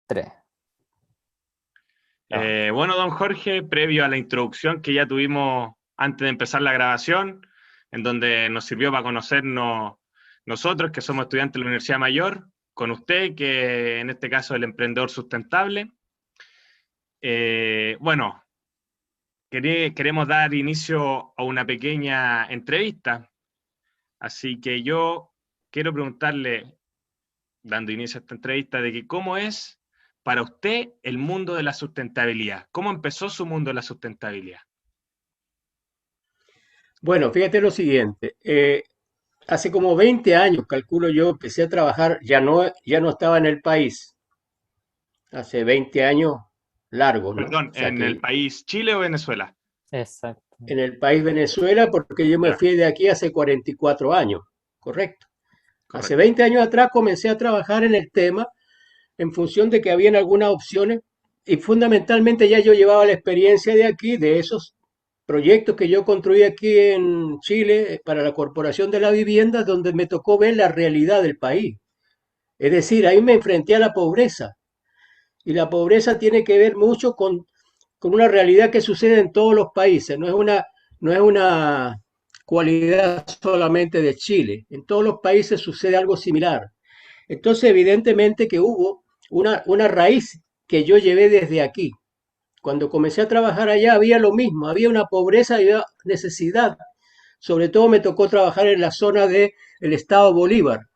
Tres. Bueno, don Jorge, previo a la introducción que ya tuvimos antes de empezar la grabación, en donde nos sirvió para conocernos nosotros, que somos estudiantes de la Universidad Mayor, con usted, que en este caso es el emprendedor sustentable. Bueno, queremos dar inicio a una pequeña entrevista, así que yo quiero preguntarle, dando inicio a esta entrevista, de que cómo es para usted el mundo de la sustentabilidad. ¿Cómo empezó su mundo de la sustentabilidad? Bueno, fíjate lo siguiente. Hace como 20 años, calculo yo, empecé a trabajar, ya no estaba en el país. Hace 20 años largos, ¿no? Perdón, O sea ¿en el que país Chile o Venezuela? Exacto. en el país Venezuela, porque yo me Ya, fui de aquí hace 44 años, ¿correcto? Hace correcto. 20 años atrás comencé a trabajar en el tema en función de que habían algunas opciones y fundamentalmente ya yo llevaba la experiencia de aquí, de esos proyectos que yo construí aquí en Chile para la Corporación de la Vivienda, donde me tocó ver la realidad del país. Es decir, ahí me enfrenté a la pobreza y la pobreza tiene que ver mucho con una realidad que sucede en todos los países, no es una cualidad solamente de Chile, en todos los países sucede algo similar. Entonces, evidentemente que hubo una raíz que yo llevé desde aquí. Cuando comencé a trabajar allá había lo mismo, había una pobreza, había necesidad. Sobre todo me tocó trabajar en la zona del estado Bolívar,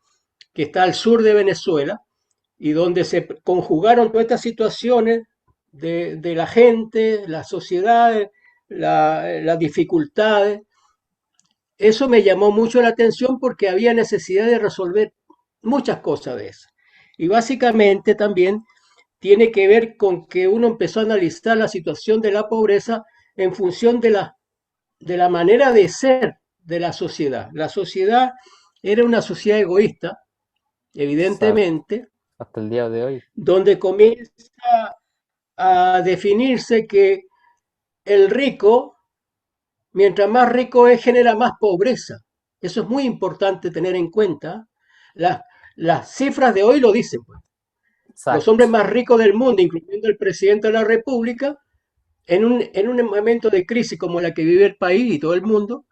que está al sur de Venezuela, y donde se conjugaron todas estas situaciones de la gente, la sociedad, las dificultades. Eso me llamó mucho la atención porque había necesidad de resolver muchas cosas de eso. Y básicamente también tiene que ver con que uno empezó a analizar la situación de la pobreza en función de la manera de ser de la sociedad. La sociedad era una sociedad egoísta, Exacto. evidentemente, Hasta el día de hoy. donde comienza a definirse que el rico, mientras más rico es, genera más pobreza. Eso es muy importante tener en cuenta. Las, las cifras de hoy lo dicen, pues. Los Exacto. hombres más ricos del mundo, incluyendo el presidente de la República, en un momento de crisis como la que vive el país y todo el mundo,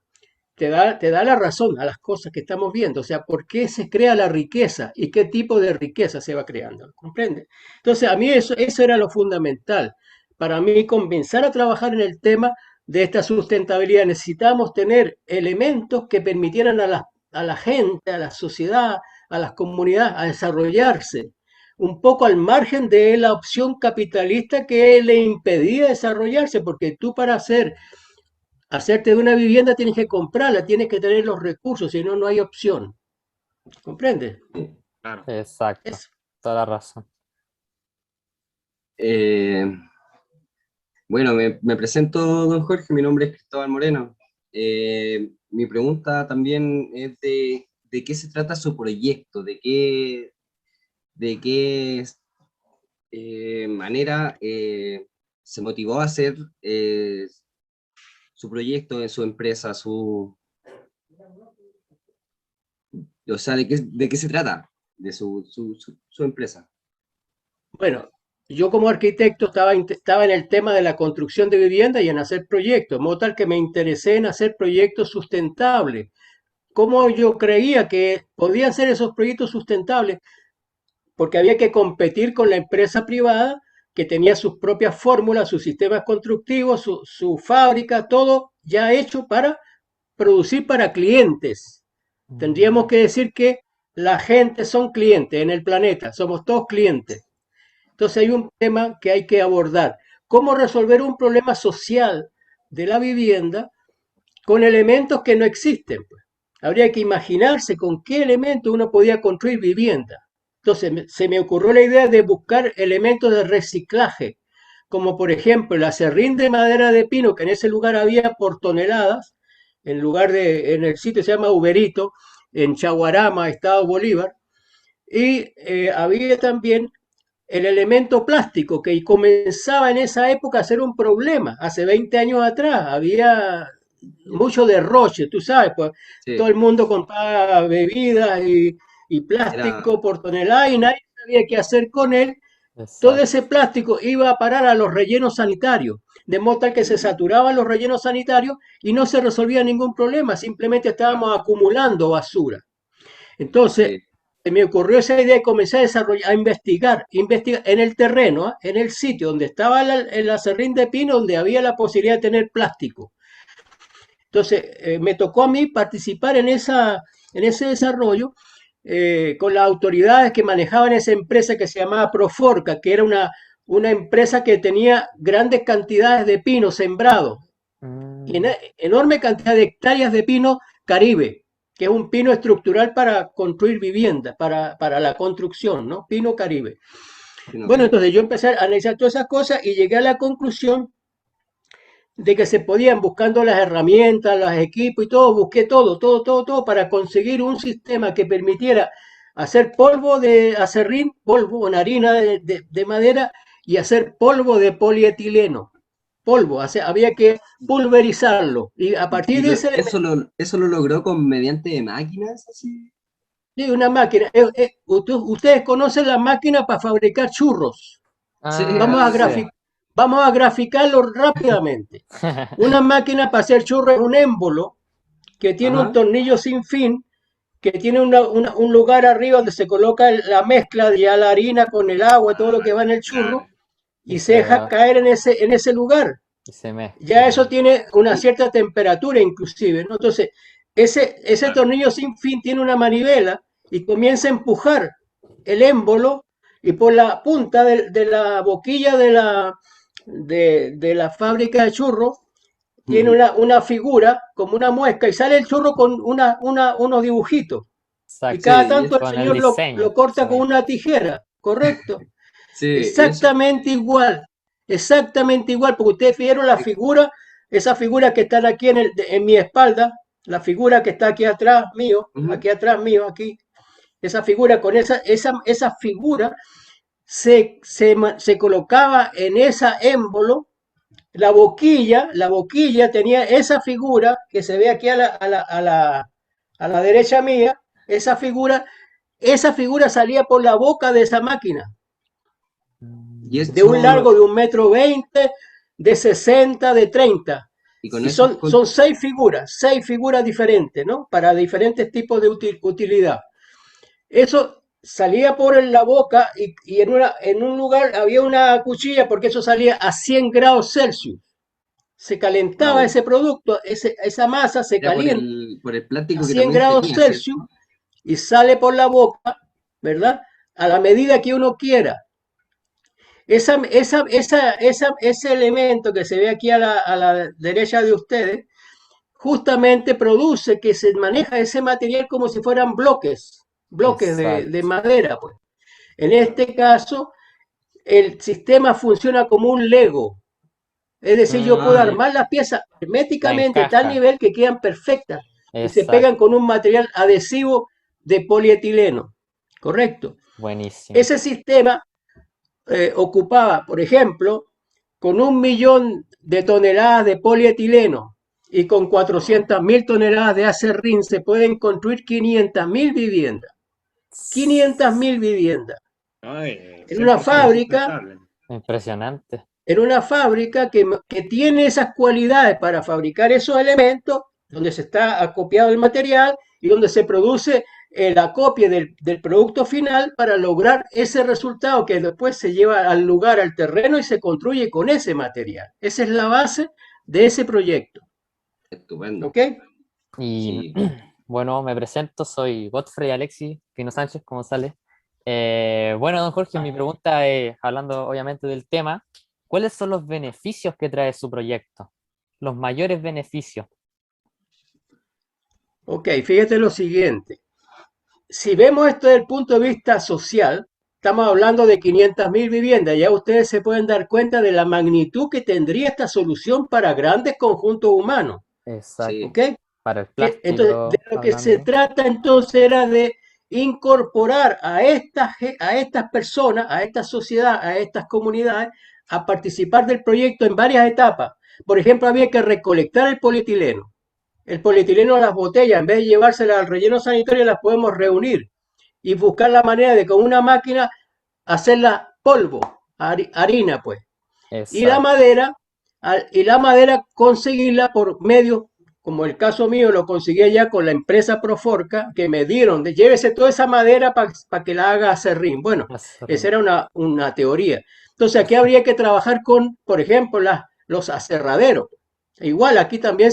te da la razón a las cosas que estamos viendo. O sea, ¿por qué se crea la riqueza y qué tipo de riqueza se va creando? ¿Comprende? Entonces, a mí eso era lo fundamental. Para mí, comenzar a trabajar en el tema de esta sustentabilidad, necesitamos tener elementos que permitieran a la gente, a la sociedad, a las comunidades, a desarrollarse un poco al margen de la opción capitalista que le impedía desarrollarse, porque tú para hacerte de una vivienda tienes que comprarla, tienes que tener los recursos, si no, no hay opción. ¿Comprende? Claro. Exacto. Eso. Toda la razón. Eh, bueno, me presento, don Jorge, mi nombre es Cristóbal Moreno. Mi pregunta también es de qué se trata su proyecto, de qué manera se motivó a hacer su proyecto en su empresa, o sea, de qué se trata. de su empresa. Bueno, yo como arquitecto estaba en el tema de la construcción de vivienda y en hacer proyectos, de modo tal que me interesé en hacer proyectos sustentables. ¿Cómo yo creía que podían ser esos proyectos sustentables? Porque había que competir con la empresa privada que tenía sus propias fórmulas, sus sistemas constructivos, su fábrica, todo ya hecho para producir para clientes. Tendríamos que decir que la gente son clientes en el planeta, somos todos clientes. Entonces hay un tema que hay que abordar. ¿Cómo resolver un problema social de la vivienda con elementos que no existen? Habría que imaginarse con qué elementos uno podía construir vivienda. Entonces se me ocurrió la idea de buscar elementos de reciclaje, como por ejemplo el aserrín de madera de pino, que en ese lugar había por toneladas, en el sitio se llama Uberito, en Chaguarama, Estado Bolívar, y había también el elemento plástico, que comenzaba en esa época a ser un problema. Hace 20 años atrás había mucho derroche, tú sabes, pues Sí. todo el mundo compraba bebidas y plástico por tonelada y nadie sabía qué hacer con él. Todo Exacto. ese plástico iba a parar a los rellenos sanitarios, de modo tal que se saturaban los rellenos sanitarios y no se resolvía ningún problema, simplemente estábamos acumulando basura. Entonces, Sí. se me ocurrió esa idea y comencé a desarrollar, a investigar en el terreno, en el sitio donde estaba el aserrín de pino, donde había la posibilidad de tener plástico. Entonces, me tocó a mí participar en ese desarrollo con las autoridades que manejaban esa empresa que se llamaba Proforca, que era una empresa que tenía grandes cantidades de pino sembrado, y enorme cantidad de hectáreas de pino caribe, que es un pino estructural para construir viviendas, para la construcción, ¿no? Pino caribe. Bueno, entonces yo empecé a analizar todas esas cosas y llegué a la conclusión de que se podían, buscando las herramientas, los equipos y todo, busqué todo para conseguir un sistema que permitiera hacer polvo de aserrín, polvo en harina de madera y hacer polvo de polietileno. Polvo, o sea, había que pulverizarlo. Y a partir de ese ¿Eso lo logró mediante máquinas así? Sí, una máquina. Ustedes conocen la máquina para fabricar churros. Sí, Sí. Vamos a graficarlo rápidamente. Una máquina para hacer churros es un émbolo que tiene un Ajá. tornillo sin fin, que tiene un lugar arriba donde se coloca la mezcla, ya la harina con el agua, todo lo que va en el churro, y se deja caer en ese lugar. Y se mezcla. Ya eso tiene una cierta temperatura inclusive, ¿no? Entonces, ese tornillo sin fin tiene una manivela y comienza a empujar el émbolo y por la punta de la boquilla de la fábrica de churros tiene una figura como una muesca y sale el churro con unos dibujitos. Y Exacto. cada Sí, tanto el Con el señor diseño. lo corta Sí. con una tijera, ¿correcto? Sí, Exactamente igual, porque ustedes vieron la figura, esa figura que están aquí en mi espalda, la figura que está aquí atrás mío, aquí, esa figura con esa figura se colocaba en esa émbolo, la boquilla tenía esa figura que se ve aquí a la derecha mía, esa figura salía por la boca de esa máquina Y de un eso largo de 1,20 m, de 60, de 30. y con Y eso son seis figuras diferentes, ¿no? Para diferentes tipos de utilidad. Eso salía por la boca y en un lugar había una cuchilla porque eso salía a 100 grados Celsius. Se calentaba ese producto, esa masa se era calienta por el a plástico que 100 también grados tenía, Celsius ¿cierto? y sale por la boca, ¿verdad? A la medida que uno quiera. Ese elemento que se ve aquí a la derecha de ustedes, justamente produce que se maneja ese material como si fueran bloques de Exacto. madera, pues. En este caso, el sistema funciona como un Lego. Es decir, yo puedo Ya. armar las piezas La herméticamente a tal encaja. nivel que quedan perfectas y se Exacto. pegan con un material adhesivo de polietileno. ¿Correcto? Buenísimo. Ese sistema ocupaba, por ejemplo, con 1 millón de toneladas de polietileno y con 400.000 toneladas de acerrín se pueden construir 500.000 viviendas. 500.000 viviendas. Ay, En una 100% fábrica, sustentable. Impresionante. que tiene esas cualidades para fabricar esos elementos, donde se está acopiado el material y donde se produce el acopio del producto final para lograr ese resultado que después se lleva al lugar, al terreno y se construye con ese material. Esa es la base de ese proyecto. Estupendo. ¿Ok? Y Sí. bueno, me presento, soy Godfrey Alexis Pino Sánchez, como sale. Bueno, don Jorge, mi pregunta es, hablando obviamente del tema, ¿cuáles son los beneficios que trae su proyecto? Los mayores beneficios. Ok, fíjate lo siguiente. Si vemos esto desde el punto de vista social, estamos hablando de 500.000 viviendas. Ya ustedes se pueden dar cuenta de la magnitud que tendría esta solución para grandes conjuntos humanos. Exacto. Sí. ¿Ok? Para el Entonces, de plástico, lo que se hablando. trata entonces era de incorporar a estas personas, a esta sociedad, a estas comunidades, a participar del proyecto en varias etapas. Por ejemplo, había que recolectar el polietileno. El polietileno a las botellas, en vez de llevárselas al relleno sanitario, las podemos reunir y buscar la manera de con una máquina hacerla polvo, harina, pues. Y la Exacto. madera, conseguirla por medio, como el caso mío, lo conseguí ya con la empresa Proforca, que me dieron, llévese toda esa madera para que la haga acerrín. Bueno, esa era una teoría. Entonces aquí habría que trabajar con, por ejemplo, los aserraderos. Igual, aquí también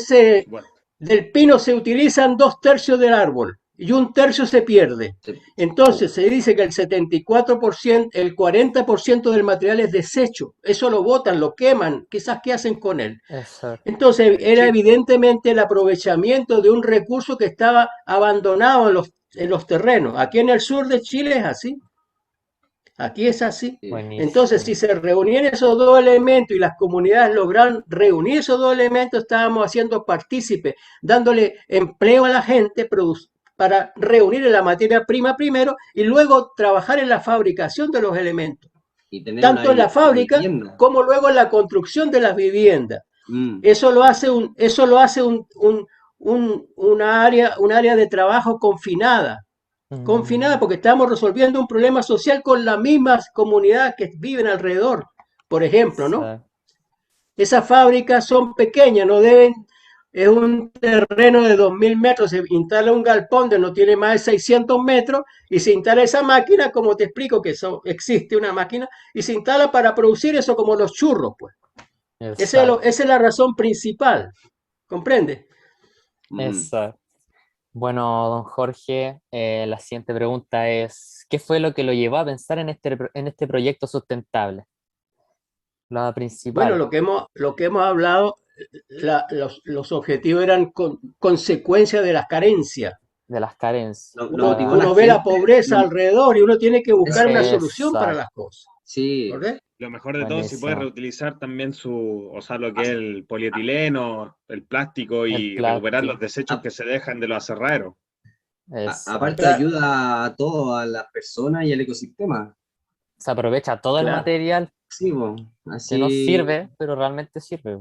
Bueno, del pino se utilizan 2/3 del árbol y 1/3 se pierde. Sí. Entonces se dice que el 74%, el 40% del material es desecho. Eso lo botan, lo queman, quizás qué hacen con él. Exacto. Entonces en era Chile, evidentemente el aprovechamiento de un recurso que estaba abandonado en los terrenos. Aquí en el sur de Chile es así. Aquí es así. Sí. Entonces, si Buenísimo. se reunían esos dos elementos y las comunidades lograron reunir esos dos elementos, estábamos haciendo partícipes, dándole empleo a la gente para reunir la materia prima primero y luego trabajar en la fabricación de los elementos, Y tener tanto en la una fábrica vivienda. como luego en la construcción de las viviendas. Mm. Eso lo hace un área de trabajo confinada, porque estamos resolviendo un problema social con las mismas comunidades que viven alrededor, por ejemplo, ¿no? Exacto. Esas fábricas son pequeñas, no deben, es un terreno de 2.000 metros, se instala un galpón de no tiene más de 600 metros y se instala esa máquina, como te explico que eso existe una máquina, y se instala para producir eso como los churros, pues. Exacto. Esa es la razón principal, ¿comprende? Mm. Exacto. Bueno, don Jorge, la siguiente pregunta es, ¿qué fue lo que lo llevó a pensar en este proyecto sustentable? La Bueno, principal lo que hemos hablado, los objetivos eran consecuencia de las carencias. de las carencias. Lo motivó a la Uno ve la gente. pobreza alrededor y uno tiene que buscar una Eso. solución para Exacto. las cosas. Sí. ¿Verdad? lo mejor de todo, si puede Buenísimo. reutilizar también o sea, lo que es el polietileno, el plástico El y recuperar los plástico. desechos A- que se dejan de los aserraderos. Exacto. Aparte ayuda a todo, a las personas y al ecosistema. Se aprovecha todo el Claro. material Sí, po. que no Así. sirve, pero realmente sirve.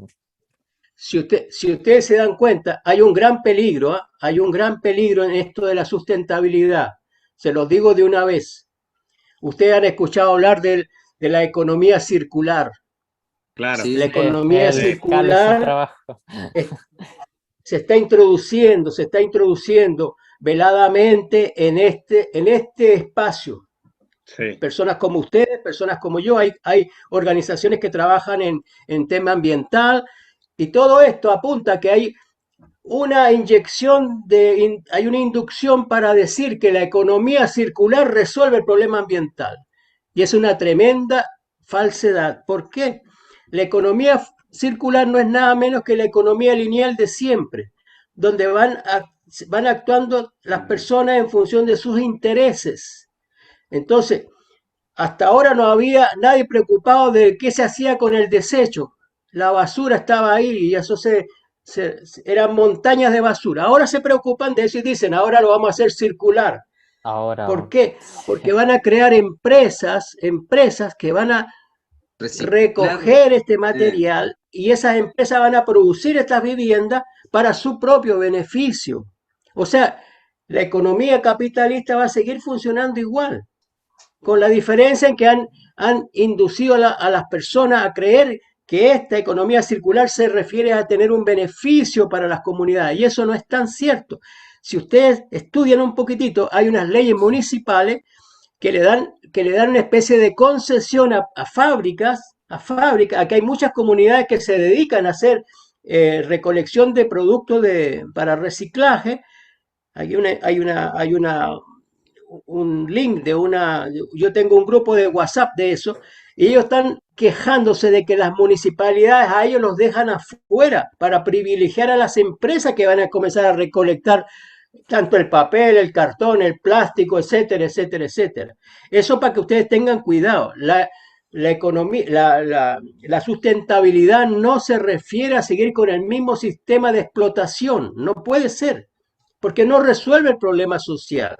Si ustedes se dan cuenta, hay un gran peligro, ¿ah? Hay un gran peligro en esto de la sustentabilidad. Se los digo de una vez. Ustedes han escuchado hablar de la economía circular. Claro, Sí, La sí. economía El sí, Carlos sin circular trabajo. se está introduciendo veladamente en este espacio. sí. Personas como ustedes, personas como yo, hay organizaciones que trabajan en tema ambiental y todo esto apunta a que hay una hay una inducción para decir que la economía circular resuelve el problema ambiental. Y es una tremenda falsedad. ¿Por qué? La economía circular no es nada menos que la economía lineal de siempre, donde van actuando las personas en función de sus intereses. Entonces, hasta ahora no había nadie preocupado de qué se hacía con el desecho. La basura estaba ahí y eso eran montañas de basura. Ahora se preocupan de eso y dicen, ahora lo vamos a hacer circular. ¿Por Ahora, qué? Porque van a crear empresas que van a Reciclar. recoger este material y esas empresas van a producir estas viviendas para su propio beneficio. O sea, la economía capitalista va a seguir funcionando igual, con la diferencia en que han inducido a las personas a creer que esta economía circular se refiere a tener un beneficio para las comunidades, y eso no es tan cierto. Si ustedes estudian un poquitito, hay unas leyes municipales que le dan una especie de concesión a fábricas, a que hay muchas comunidades que se dedican a hacer recolección de productos para reciclaje. Hay un link yo tengo un grupo de WhatsApp de eso, y ellos están quejándose de que las municipalidades a ellos los dejan afuera para privilegiar a las empresas que van a comenzar a recolectar tanto el papel, el cartón, el plástico, etcétera, etcétera, etcétera. Eso para que ustedes tengan cuidado. La economía, la sustentabilidad no se refiere a seguir con el mismo sistema de explotación. No puede ser, porque no resuelve el problema social.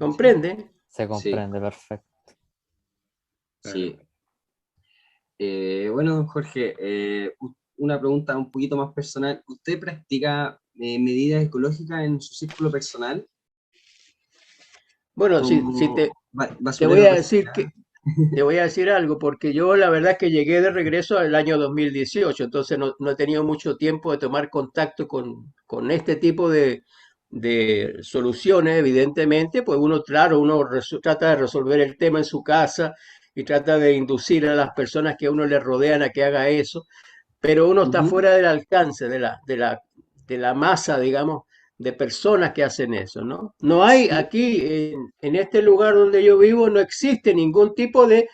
¿Comprende? Se Sí, comprende, perfecto. sí. Bueno, don Jorge, una pregunta un poquito más personal. ¿Usted practica medidas ecológicas en su círculo personal? Bueno, si Como te voy basurero a decir reciclado. te voy a decir algo, porque yo la verdad es que llegué de regreso al año 2018, entonces no he tenido mucho tiempo de tomar contacto con este tipo de soluciones, evidentemente, pues uno, claro, trata de resolver el tema en su casa y trata de inducir a las personas que a uno le rodean a que haga eso, pero uno está Ujú. fuera del alcance de la masa, digamos, de personas que hacen eso, ¿no? No hay Sí. aquí, en este lugar donde yo vivo, no existe ningún tipo de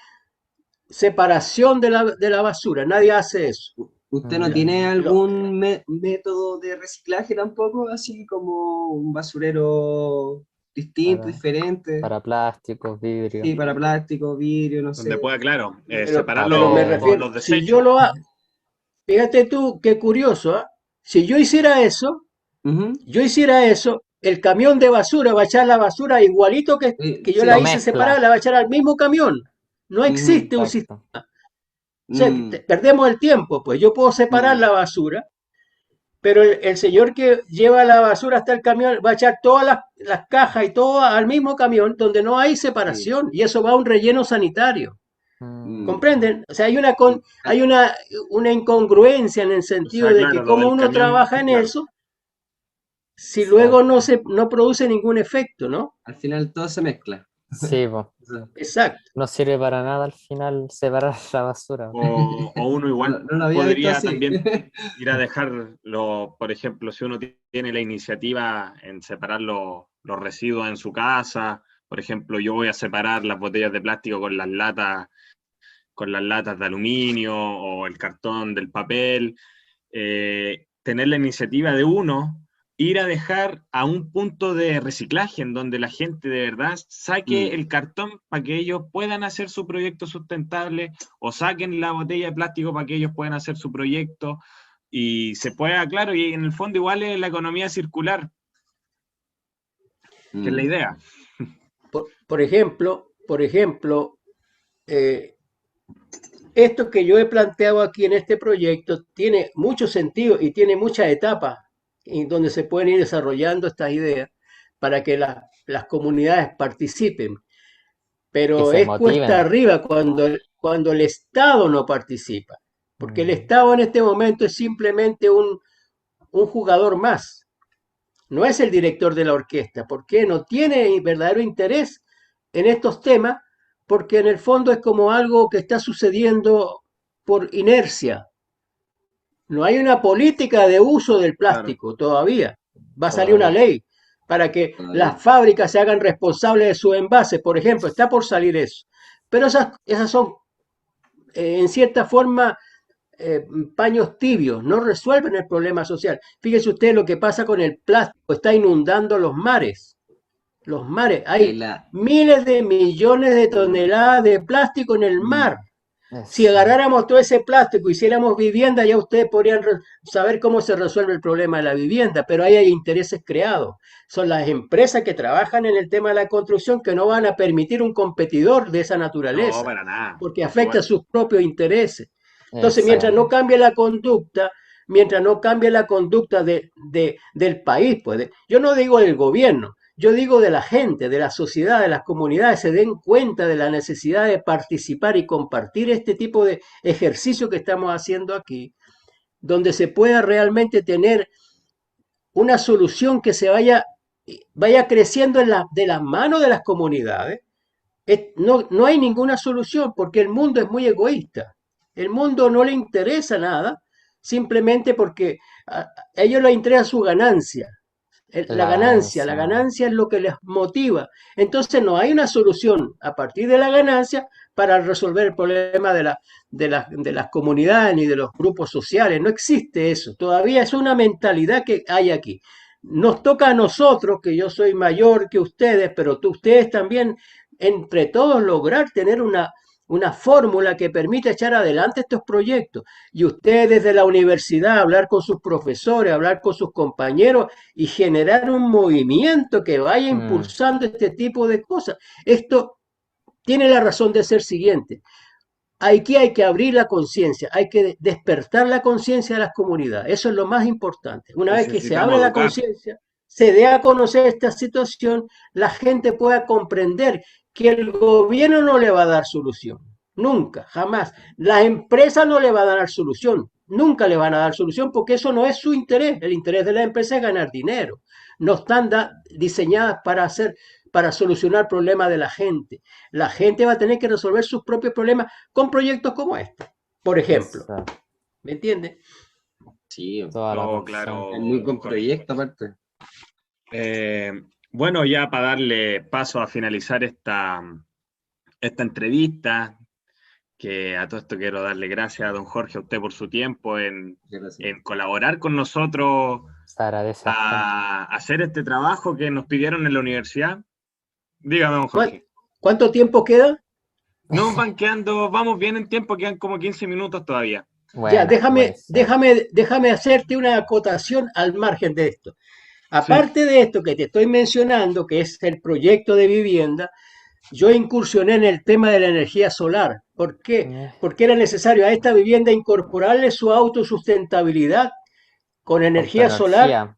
separación de la basura, nadie hace eso. ¿Usted no La- tiene lo- algún método de reciclaje tampoco? Así como un basurero distinto, Para, diferente. para plásticos, vidrio, Sí, para plástico, vidrio, no Donde sé. pueda, claro, separar pero me papel. refiero, los si yo desechos. lo hago, fíjate tú, qué curioso, ¿ah? Si Ujú. yo hiciera eso, el camión de basura va a echar la basura igualito que yo la Lo Sí. hice separada, mezcla, la va a echar al mismo camión. No Ujú. existe un sistema. exacto. O sea, Mm, perdemos el tiempo, pues yo puedo separar mm, la basura, pero el señor que lleva la basura hasta el camión va a echar todas las cajas y todo al mismo camión donde no hay sí. separación y eso va a un relleno sanitario. Mm, Mm, ¿Comprenden? O sea, sí. hay una incongruencia en el O sentido sea, de que claro, lo como del uno camión, trabaja en claro. eso, si luego exacto. no produce ningún efecto, ¿no? Al final todo se mezcla. Sí, po. Eso, Exacto. No sirve para nada al final separar la basura. O uno igual no lo había visto podría así. también ir a dejarlo, por ejemplo, si uno tiene la iniciativa en separar los residuos en su casa, por ejemplo, yo voy a separar las botellas de plástico con las latas de aluminio o el cartón del papel, tener la iniciativa de uno, ir a dejar a un punto de reciclaje en donde la gente de verdad saque Mm, el cartón para que ellos puedan hacer su proyecto sustentable o saquen la botella de plástico para que ellos puedan hacer su proyecto y se pueda, claro, y en el fondo igual es la economía circular, que es la mm, idea. Por ejemplo, eh, esto que yo he planteado aquí en este proyecto tiene mucho sentido y tiene muchas etapas en donde se pueden ir desarrollando estas ideas para que las comunidades participen. Y Pero se es cuesta motiven. arriba cuando el Estado no participa, porque el Mm, Estado en este momento es simplemente un jugador más, no es el director de la orquesta, porque no tiene verdadero interés en estos temas, porque en el fondo es como algo que está sucediendo por inercia. No hay una política de uso del Claro. plástico todavía. Va a salir una todavía. ley para que todavía. las fábricas se hagan responsables de sus envases, por ejemplo, está por salir eso. Pero esas son, en cierta forma, paños tibios, no resuelven el problema social. Fíjese usted lo que pasa con el plástico, está inundando los mares. Los mares, Ahí hay la, miles de millones de mm, toneladas de plástico en el mar. mm, Si Eso. agarráramos todo ese plástico, hiciéramos vivienda, ya ustedes podrían saber cómo se resuelve el problema de la vivienda, pero ahí hay intereses creados. Son las empresas que trabajan en el tema de la construcción que no van a permitir un competidor de esa No, naturaleza, para nada, porque por afecta a supuesto. sus propios intereses. Entonces, mientras no Exacto. cambie la conducta, mientras no cambie la conducta del país. Pues. Yo no digo del gobierno, yo digo de la gente, de la sociedad, de las comunidades, se den cuenta de la necesidad de participar y compartir este tipo de ejercicio que estamos haciendo aquí, donde se pueda realmente tener una solución que se vaya creciendo de las manos de las comunidades. No hay ninguna solución porque el mundo es muy egoísta. El mundo no le interesa nada simplemente porque a ellos les interesa su ganancia. La La ganancia. ganancia es lo que les motiva. Entonces no hay una solución a partir de la ganancia para resolver el problema de las comunidades ni de los grupos sociales. No existe eso. Todavía es una mentalidad que hay aquí. Nos toca a nosotros, que yo soy mayor que ustedes, pero ustedes también, entre todos, lograr tener una fórmula que permita echar adelante estos proyectos. Y ustedes desde la universidad, hablar con sus profesores, hablar con sus compañeros y generar un movimiento que vaya Mm, impulsando este tipo de cosas. Esto tiene la razón de ser siguiente. Aquí hay que abrir la conciencia, hay que despertar la conciencia de las comunidades. Eso es lo más importante. Una vez que se Necesitamos abre la educar. conciencia, se dé a conocer esta situación, la gente pueda comprender que el gobierno no le va a dar solución. Nunca, jamás. La empresa no le va a dar solución. Nunca le van a dar solución porque eso no es su interés. El interés de la empresa es ganar dinero. No están diseñadas para solucionar problemas de la gente. La gente va a tener que resolver sus propios problemas con proyectos como este, por ejemplo. exacto. ¿Me entiendes? Sí, Toda la Oh, razón. es claro, muy don buen Jorge. proyecto aparte. Bueno, ya para darle paso a finalizar esta entrevista, que a todo esto quiero darle gracias a don Jorge, a usted por su tiempo Muchas gracias. en colaborar con nosotros Se agradece bastante. a hacer este trabajo que nos pidieron en la universidad. Dígame, don Jorge. ¿Cuánto tiempo queda? Nos van quedando, vamos bien en tiempo, quedan como 15 minutos todavía. Ya, Buena, buenísimo. déjame hacerte una acotación al margen de esto. Sí, Aparte de esto que te estoy mencionando, que es el proyecto de vivienda, yo incursioné en el tema de la energía solar. ¿Por qué? Porque era necesario a esta vivienda incorporarle su autosustentabilidad con Con tu energía solar, energía.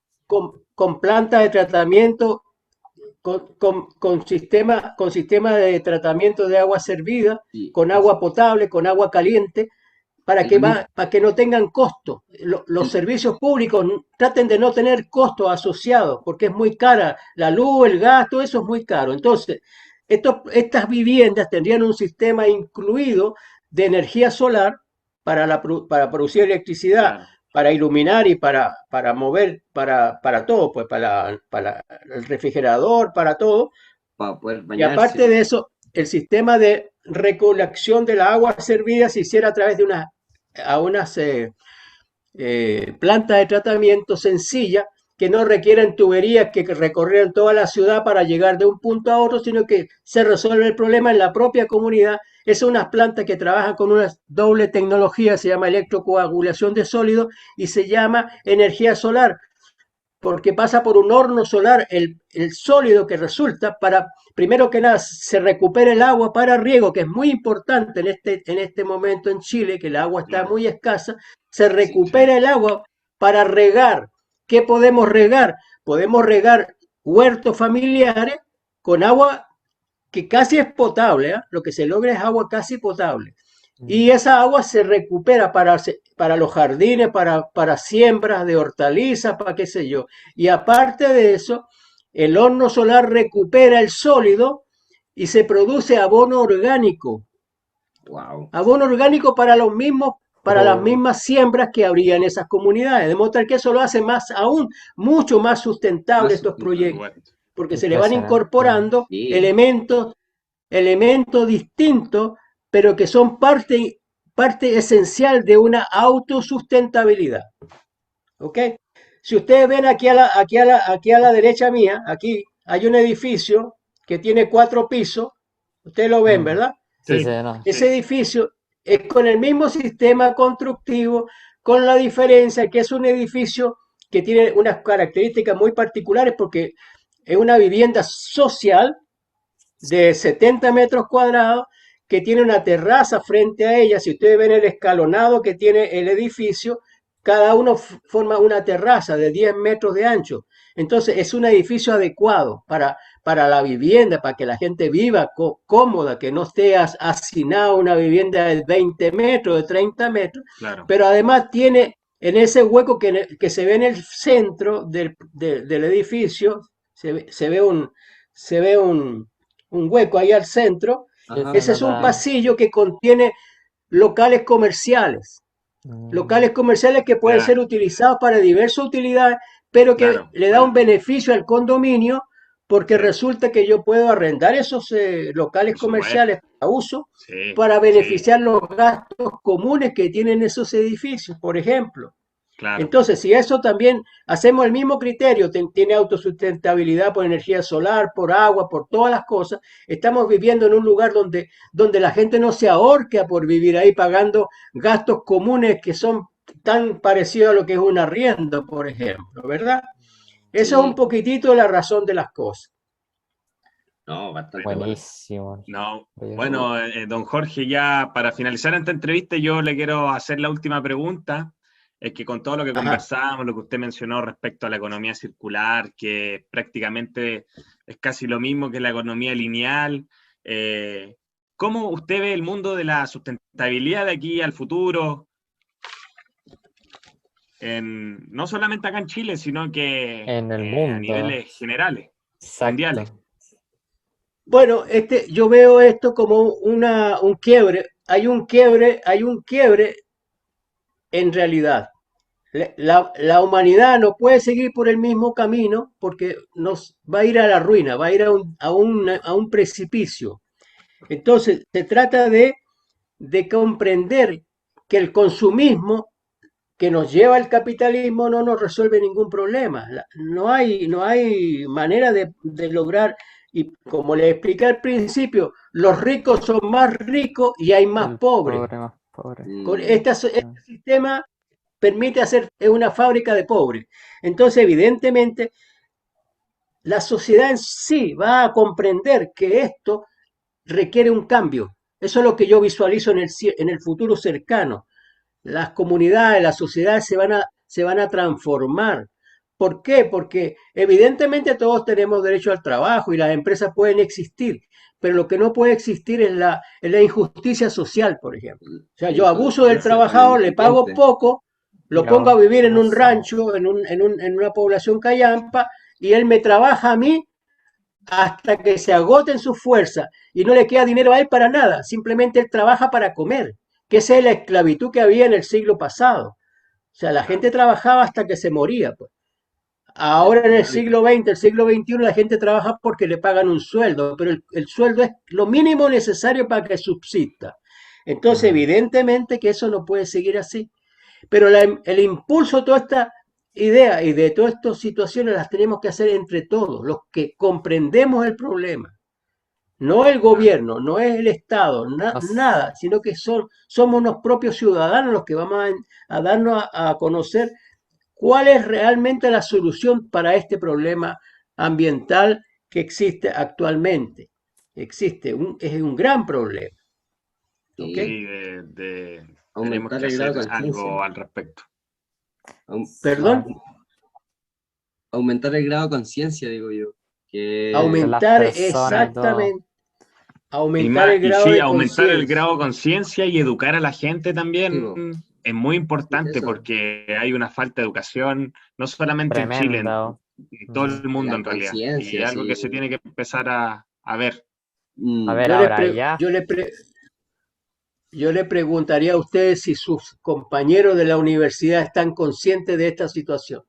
con plantas de tratamiento, con sistema de tratamiento de agua servida, Sí, con agua potable, con agua caliente, el único, para que no tengan costo. Los el- servicios públicos traten de no tener costos asociados, porque es muy cara. La luz, el gas, todo eso es muy caro. Entonces, estas viviendas tendrían un sistema incluido de energía solar para producir electricidad, claro. para iluminar y para mover, para todo, pues para el refrigerador, para todo. para poder Y bañarse. aparte de eso, el sistema de recolección de la agua servida se hiciera a través de unas plantas de tratamiento sencillas que no requieren tuberías que recorrieran toda la ciudad para llegar de un punto a otro, sino que se resuelve el problema en la propia comunidad. Es unas plantas que trabajan con una doble tecnología, se llama electrocoagulación de sólidos y se llama energía solar porque pasa por un horno solar el sólido que resulta para, primero que nada, se recupera el agua para riego, que es muy importante en este momento en Chile, que el agua está Claro, muy escasa, se sí, recupera el agua para regar. ¿Qué podemos regar? Podemos regar huertos familiares con agua que casi es potable, ¿eh? Lo que se logra es agua casi potable. Mm. Y esa agua se recupera para los jardines, para siembras de hortalizas, para qué sé yo. Y aparte de eso, el horno solar recupera el sólido y se produce abono orgánico. Wow, Abono orgánico para las Oh, mismas siembras que habría en esas comunidades. De modo que eso lo hace mucho más sustentable más estos por sustentable. proyectos, supuesto. porque se le van impresionante. incorporando Sí, elementos distintos, pero que son parte esencial de una autosustentabilidad. ¿Ok? Si ustedes ven aquí a la derecha mía, aquí hay un edificio que tiene 4 pisos, ustedes lo ven, Mm. ¿verdad? Sí, sí, Sí, no. Ese sí, edificio es con el mismo sistema constructivo, con la diferencia que es un edificio que tiene unas características muy particulares porque es una vivienda social de 70 metros cuadrados que tiene una terraza frente a ella. Si ustedes ven el escalonado que tiene el edificio, cada uno forma una terraza de 10 metros de ancho. Entonces es un edificio adecuado para la vivienda, para que la gente viva cómoda, que no esté hacinado una vivienda de 20 metros, de 30 metros, Claro, pero además tiene en ese hueco que se ve en el centro del edificio, se ve un hueco ahí al centro. Sí, Ajá, se Ese es un nota. pasillo que contiene locales comerciales. Mm, Locales comerciales que pueden ya, ser utilizados para diversas utilidades, pero que claro, le da un beneficio al condominio porque sí, resulta que yo puedo arrendar esos locales por supuesto, comerciales a uso sí, para sí, beneficiar los gastos comunes que tienen esos edificios, por ejemplo. claro, Entonces, si eso también hacemos el mismo criterio, tiene autosustentabilidad por energía solar, por agua, por todas las cosas, estamos viviendo en un lugar donde la gente no se ahorca por vivir ahí pagando gastos comunes que son tan parecidos a lo que es un arriendo, por ejemplo, ¿verdad? Eso es un sí, poquitito la razón de las cosas. no, bastante bueno. bueno. buenísimo. No, Maravilloso. No, bueno, don Jorge, ya para finalizar esta entrevista, yo le quiero hacer la última pregunta. Es que con todo lo que Ajá. conversamos, lo que usted mencionó respecto a la economía circular, que prácticamente es casi lo mismo que la economía lineal, eh, ¿cómo usted ve el mundo de la sustentabilidad de aquí al futuro? No solamente acá en Chile, sino que En el a mundo. niveles generales, mundiales. Exacto. Bueno, yo veo esto como un quiebre. Hay un quiebre en realidad. La humanidad no puede seguir por el mismo camino porque nos va a ir a la ruina, va a ir a un precipicio. Entonces, se trata de comprender que el consumismo que nos lleva al capitalismo no nos resuelve ningún problema. No hay manera de lograr, y como le expliqué al principio, los ricos son más ricos y hay más El pobres. pobre más pobre. Con mm, este sistema permite hacer una fábrica de pobres. Entonces, evidentemente, la sociedad en sí va a comprender que esto requiere un cambio. Eso es lo que yo visualizo en el futuro cercano. Las comunidades, las sociedades se van a transformar. ¿Por qué? Porque evidentemente todos tenemos derecho al trabajo y las empresas pueden existir, pero lo que no puede existir es la injusticia social, por ejemplo. O sea, yo eso, abuso del ese es el trabajador, le pago ingrediente. poco, Y lo pongo a vivir en un abuso. rancho, en una población callampa, y él me trabaja a mí hasta que se agoten sus fuerzas y no le queda dinero a él para nada, simplemente él trabaja para comer, que esa es la esclavitud que había en el siglo pasado. O sea, la Claro, gente trabajaba hasta que se moría. Pues. Ya, Ahora en el claro, siglo XX, el siglo XXI, la gente trabaja porque le pagan un sueldo, pero el sueldo es lo mínimo necesario para que subsista. Entonces, Mm, evidentemente que eso no puede seguir así. Pero el impulso de toda esta idea y de todas estas situaciones las tenemos que hacer entre todos, los que comprendemos el problema. No el claro. gobierno, no es el Estado, no s- nada, sino que somos los propios ciudadanos los que vamos a darnos a conocer cuál es realmente la solución para este problema ambiental que existe actualmente. Es un gran problema. ¿Ok? sí, Sí, tenemos aumentar que el grado hacer de conciencia. algo al respecto. Perdón, exacto. Aumentar el grado de conciencia, digo yo. De Que las aumentar personas y todo. exactamente, aumentar el Y grado sí, de aumentar el conciencia. grado de conciencia y educar a la gente sí, también po, es muy es importante eso, porque hay una falta de educación, no solamente en Chile, Tremenda. en todo Mm. el de mundo la en realidad. Y conciencia, algo que sí. se tiene que empezar a ver. A Mm, ver, Yo le, ahora pre- ya. yo le, pre- Yo le preguntaría a ustedes si sus compañeros de la universidad están conscientes de esta situación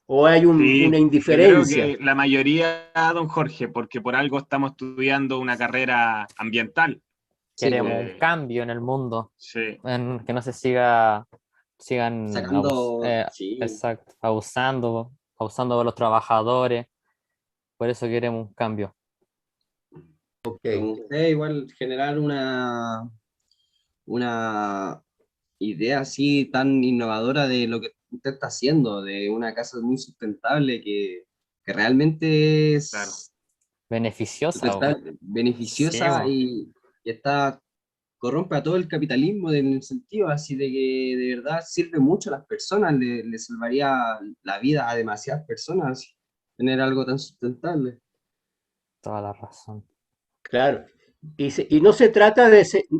o hay una Sí, yo creo indiferencia. que la mayoría, don Jorge, porque por algo estamos estudiando una carrera ambiental. sí, Queremos po, un Eh, cambio en el mundo. sí, Que no se sigan sacando, sí. exacto, abusando de los trabajadores. Por eso queremos un cambio. Ok. Como usted, igual generar una idea así tan innovadora de lo que usted está haciendo, de una casa muy sustentable que realmente claro. es Beneficiosa. sustentable, Sí, beneficiosa y está corrompe a todo el capitalismo en el sentido así de que de verdad sirve mucho a las personas, le salvaría la vida a demasiadas personas tener algo tan sustentable. Toda la razón. Claro. Y no se trata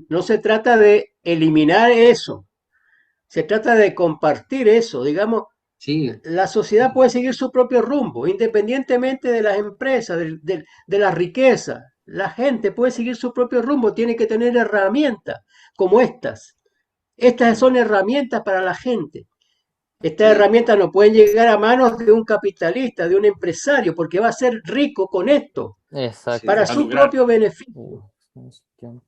no se trata de eliminar eso, se trata de compartir eso. Digamos, Sí, la sociedad puede seguir su propio rumbo, independientemente de las empresas, de la riqueza. La gente puede seguir su propio rumbo, tiene que tener herramientas como estas. Estas son herramientas para la gente. Estas sí, herramientas no pueden llegar a manos de un capitalista, de un empresario, porque va a ser rico con esto, Exacto. para A su lucrar. propio beneficio. Es tiempo.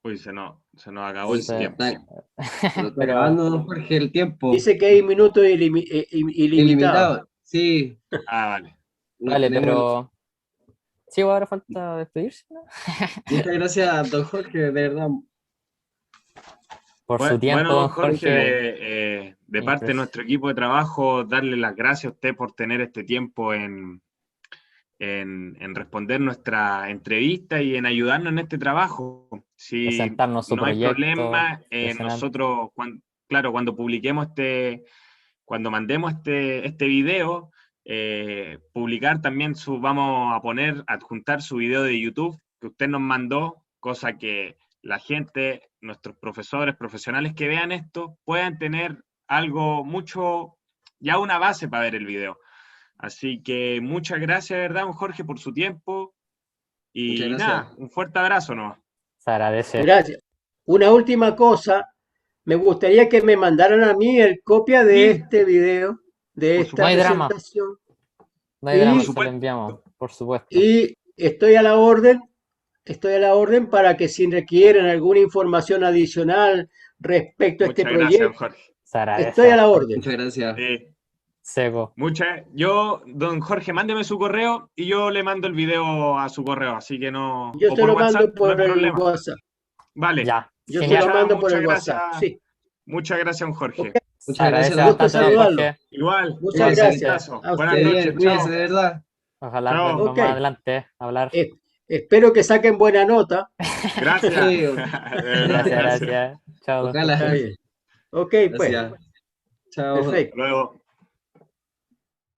Uy, se nos acabó el se Sí. tiempo. se lo está Pero- acabando, don Jorge, el tiempo. Dice que hay minutos ilimitados. Ilimitado. Sí, Ah, vale. no Vale, tenemos. pero sí, ahora falta despedirse, ¿no? Muchas gracias, don Jorge, de verdad. Por su tiempo, Bueno, don don Jorge, Jorge. de parte de nuestro equipo de trabajo, darle las gracias a usted por tener este tiempo en responder nuestra entrevista y en ayudarnos en este trabajo. Si Presentarnos su no hay proyecto. problema, impresionante. nosotros, claro, cuando publiquemos cuando mandemos este video, publicar también vamos a adjuntar su video de YouTube que usted nos mandó, cosa que la gente, nuestros profesores, profesionales que vean esto, puedan tener ya una base para ver el video. Así que muchas gracias, ¿verdad, don Jorge, por su tiempo? Muchas Y gracias. nada, un fuerte abrazo, ¿no? Se agradece. Gracias. Una última cosa, me gustaría que me mandaran a mí el copia de Sí. este video, de Por esta No hay drama. presentación. No hay Y- drama, Por se lo supuesto. enviamos, por supuesto. Y estoy a la orden para que si requieren alguna información adicional respecto a este Muchas gracias, don proyecto, Se Jorge. estoy agradece a la orden. Muchas gracias. seco. Don Jorge, mándeme su correo y yo le mando el video a su correo, así que no. Yo O se por lo WhatsApp, mando no hay por el problema. WhatsApp. Vale. Ya. Yo se Genial. lo mando por Muchas el WhatsApp. gracias. Sí. Muchas gracias, don Jorge. Ok. Se Muchas gracias, agradece don Gusto bastante, don saludarlo. Jorge. Igual. Muchas Cuídense. gracias Abrazo. a Buenas ustedes. noches. Cuídense, Chao. de verdad. Ojalá Chao. vernos Ok. más adelante hablar. Espero que saquen buena nota. Gracias. Sí, De verdad, Gracias, gracias. gracias. Chao, don Ojalá. Está Jorge. bien. Ok, pues. Gracias. Chao. Perfecto. Hasta luego.